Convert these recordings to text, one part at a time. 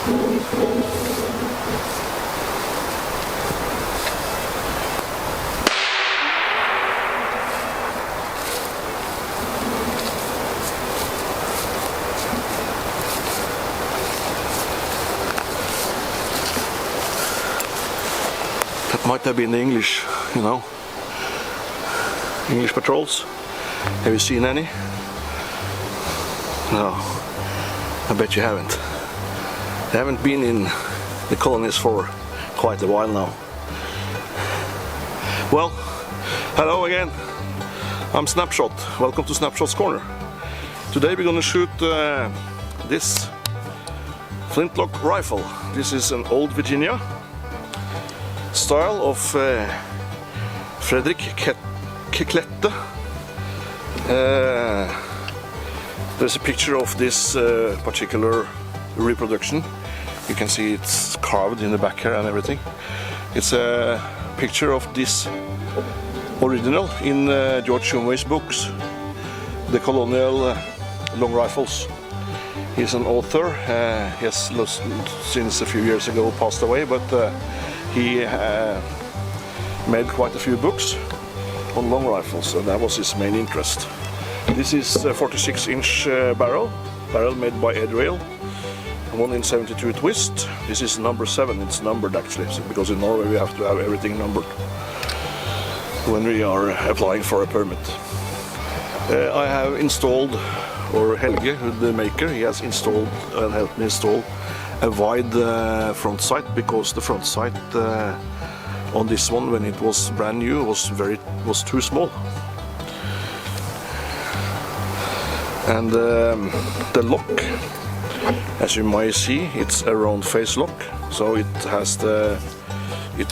That might have been the English, you know, English patrols. Have you seen any? No, I bet you haven't. They haven't been in the colonies for quite a while now. Well, hello again. I'm Snapshot. Welcome to Snapshot's Corner. Today we're gonna shoot this flintlock rifle. This is an old Virginia style of Frederick Klette. There's a picture of this particular reproduction. You can see it's carved in the back here and everything. It's a picture of this original in George Shumway's books, the colonial long rifles. He's an author. He has since a few years ago passed away, but he made quite a few books on long rifles, and that was his main interest. This is a 46-inch barrel made by Ed Rail, one in 72 twist. This is number 7. It's numbered actually, because in Norway we have to have everything numbered when we are applying for a permit. I have installed, or Helge, the maker, he has installed and helped me install a wide front sight, because the front sight on this one, when it was brand new, was too small. And the lock, as you might see, it's a round face lock, so it has the it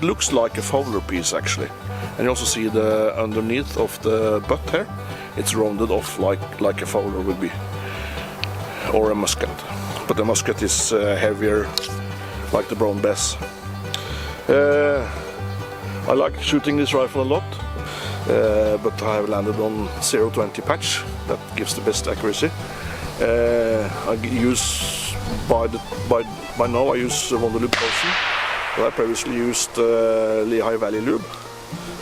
looks like a fowler piece actually. And you also see the underneath of the butt here, it's rounded off like a fowler would be, or a musket, but the musket is heavier, like the brown bass. I like shooting this rifle a lot, but I have landed on 0.20 patch. That gives the best accuracy. I use by now I use Wonderlube 1000, but I previously used Lehigh Valley Lube.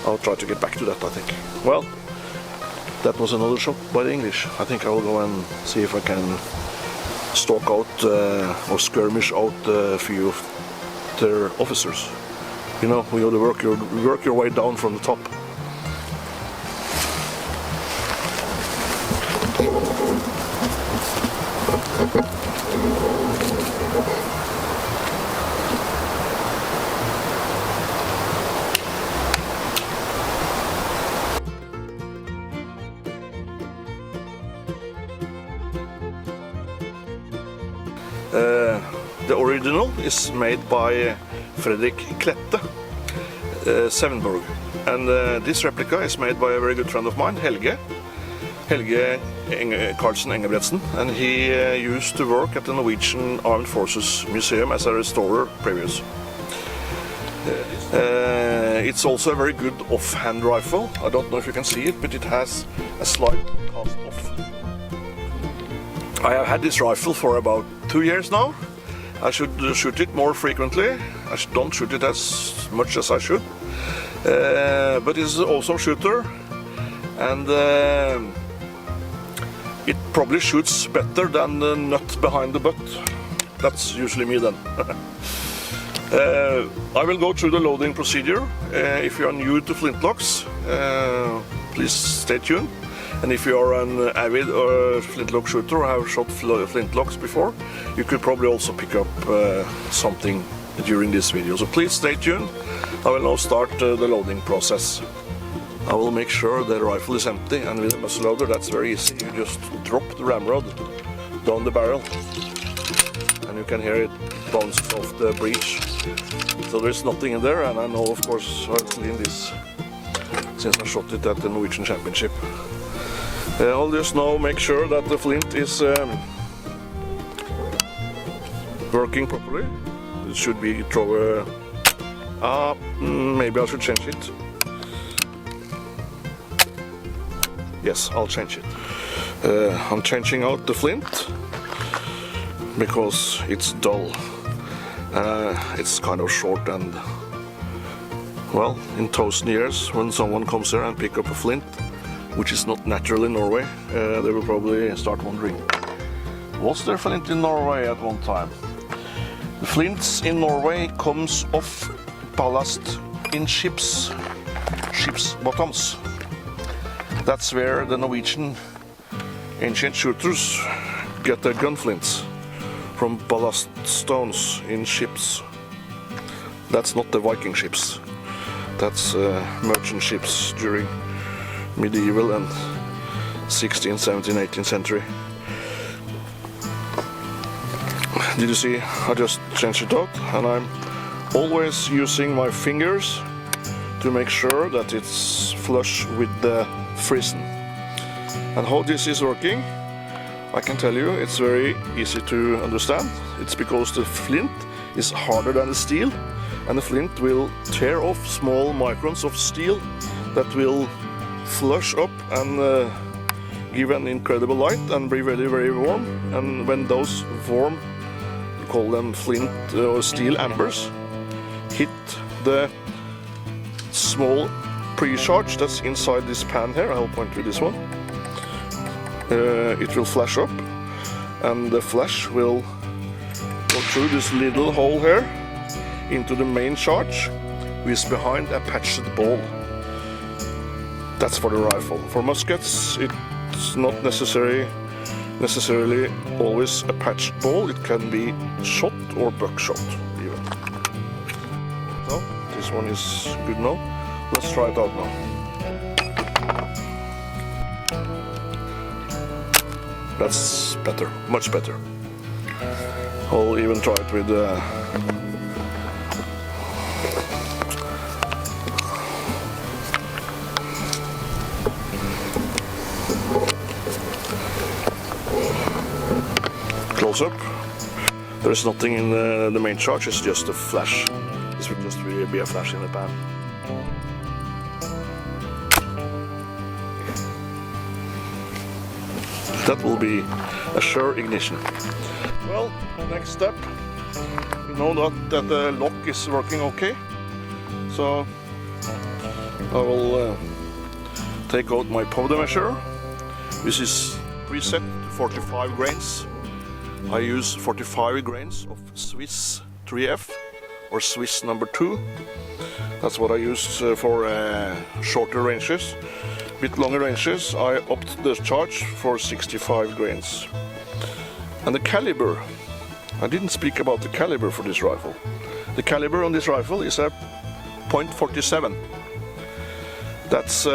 I'll try to get back to that, I think. Well, that was another shot by the English. I think I will go and see if I can stalk out or skirmish out a few of their officers. You know, you have to work your way down from the top. The original is made by Frederick Klette, Sevenborg, and this replica is made by a very good friend of mine, Helge Karlsen Engebretsen, and he used to work at the Norwegian Armed Forces Museum as a restorer previous. It's also a very good offhand rifle. I don't know if you can see it, but it has a slight cast off. I have had this rifle for about 2 years now. I should shoot it more frequently. I don't shoot it as much as I should. But it's an awesome shooter, and it probably shoots better than the nut behind the butt. That's usually me then. I will go through the loading procedure. If you are new to flintlocks, please stay tuned. And if you are an avid flintlock shooter or have shot flintlocks before, you could probably also pick up something during this video. So please stay tuned. I will now start the loading process. I will make sure the rifle is empty, and with a muzzle loader that's very easy. You just drop the ramrod down the barrel and you can hear it bounce off the breech. So there's nothing in there, and I know, of course, I've cleaned this since I shot it at the Norwegian Championship. I'll just now make sure that the flint is working properly. It should be maybe I should change it. Yes, I'll change it. I'm changing out the flint. because it's dull. It's kind of short, and well, in 1,000 years when someone comes here and pick up a flint, which is not natural in Norway, they will probably start wondering, was there flint in Norway at one time? The flints in Norway comes off ballast in ships bottoms. That's where the Norwegian ancient shooters get their gun flints, from ballast stones in ships. That's not the Viking ships. That's merchant ships during medieval and 16th, 17th, 18th century. Did you see? I just changed it out, and I'm always using my fingers to make sure that it's flush with the frizzen. And how this is working, I can tell you, it's very easy to understand. It's because the flint is harder than the steel, and the flint will tear off small microns of steel that will flush up and give an incredible light and be very, very warm. And when those warm, we call them flint or steel ambers, hit the small pre-charge that's inside this pan here, I'll point to this one, it will flash up, and the flash will go through this little hole here into the main charge, which is behind a patched ball. That's for the rifle. For muskets, it's not necessarily always a patched ball. It can be shot or buckshot even. So this one is good now. Let's try it out now. That's better, much better. I'll even try it with close up. There's nothing in the main charge, it's just a flash. This will just be a flash in the pan. That will be a sure ignition. Well, next step, we know that the lock is working okay, so I will take out my powder measure. This is preset to 45 grains. I use 45 grains of Swiss 3F or Swiss number 2. That's what I use for shorter ranges. Bit longer ranges, I opt the charge for 65 grains. And the caliber, I didn't speak about the caliber for this rifle. The caliber on this rifle is a .47. That's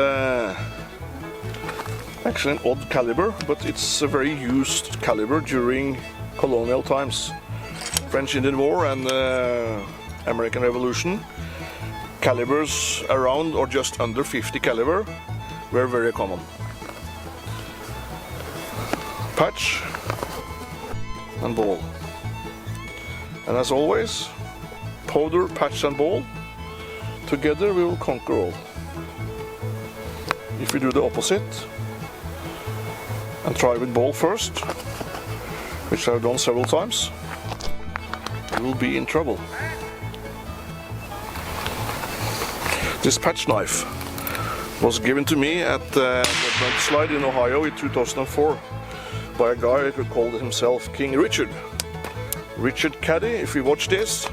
actually an odd caliber, but it's a very used caliber during colonial times. French Indian War and American Revolution. Calibers around or just under 50 caliber were very common. Patch and ball. And as always, powder, patch and ball, together we will conquer all. If we do the opposite and try with ball first, which I've done several times, we will be in trouble. This patch knife was given to me at the mudslide in Ohio in 2004 by a guy who called himself King Richard. Richard Caddy, if you watch this,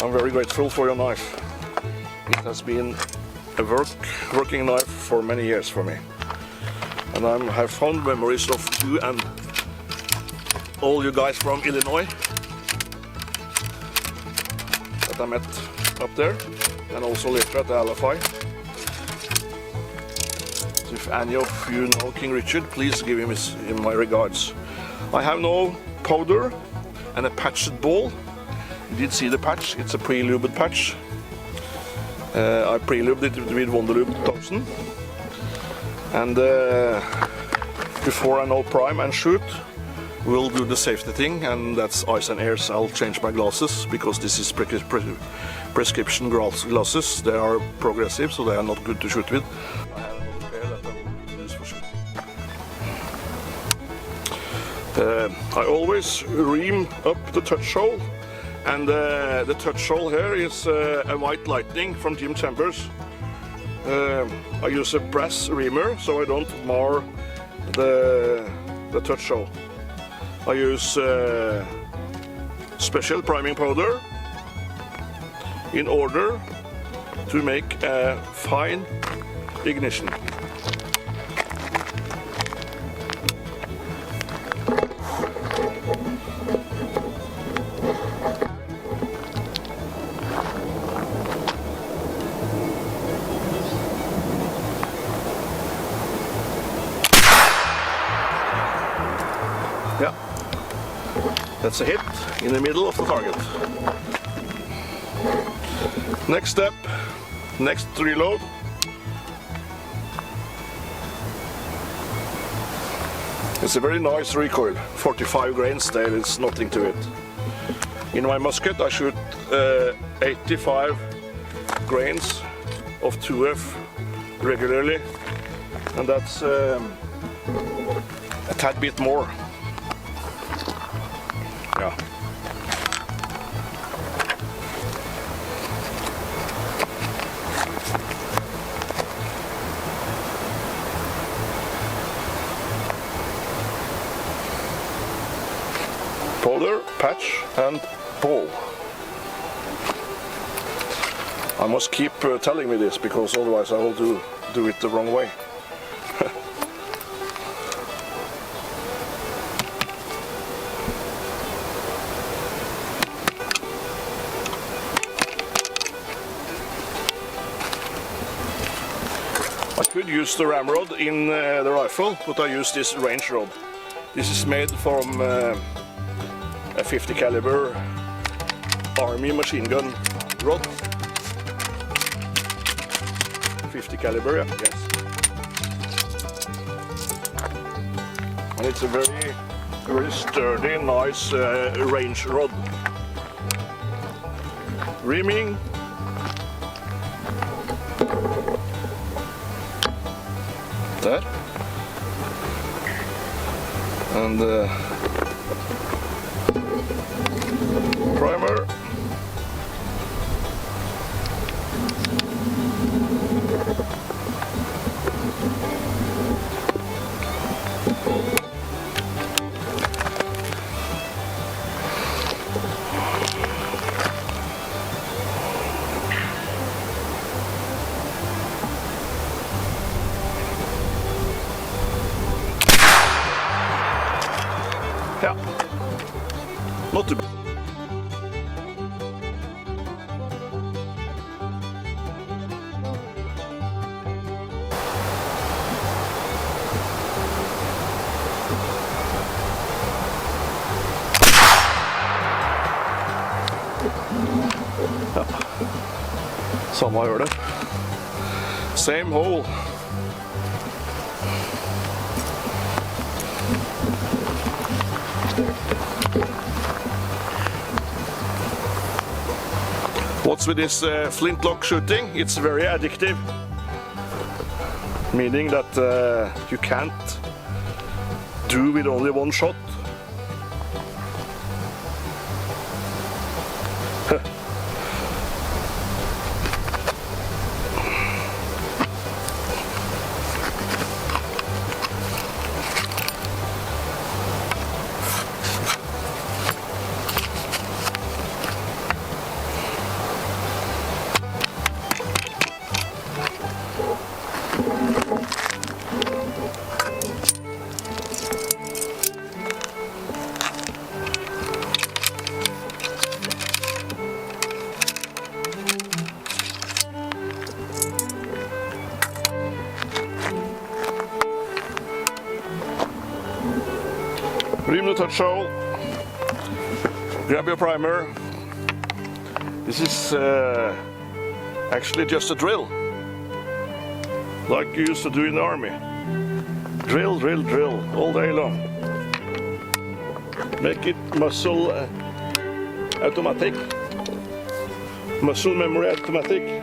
I'm very grateful for your knife. It has been a working knife for many years for me. And I have fond memories of you and all you guys from Illinois that I met up there, and also later at the LFI. So if any of you know King Richard, please give him my regards. I have no powder and a patched ball. You did see the patch, it's a pre-lubed patch. I pre-lubed it with Wonderlube 1000. And before I know prime and shoot, we'll do the safety thing, and that's ice and airs. I'll change my glasses because this is prescription glasses. They are progressive, so they are not good to shoot with. I have another pair that I will use for shooting. I always ream up the touch hole, and the touch hole here is a white lightning from Jim Chambers. I use a brass reamer so I don't mar the touch hole. I use special priming powder in order to make a fine ignition. Yeah, that's a hit in the middle of the target. Next step, next reload. It's a very nice recoil, 45 grains, there is nothing to it. In my musket I shoot 85 grains of 2F regularly, and that's a tad bit more. Yeah. Powder, patch and ball. I must keep telling me this because otherwise I will do it the wrong way. I could use the ramrod in the rifle, but I use this range rod. This is made from a 50 caliber army machine gun rod. 50 caliber, yeah, yes. And it's a very sturdy, nice range rod. Reaming. There. And primer. Yeah, not too bad. Ja. Samme gjør det. Same hole. What's with this flintlock shooting? It's very addictive, meaning that you can't do with only one shot. Ream the touch hole, grab your primer. This is actually just a drill, like you used to do in the army. Drill, drill, drill, all day long. Make it muscle automatic, muscle memory automatic.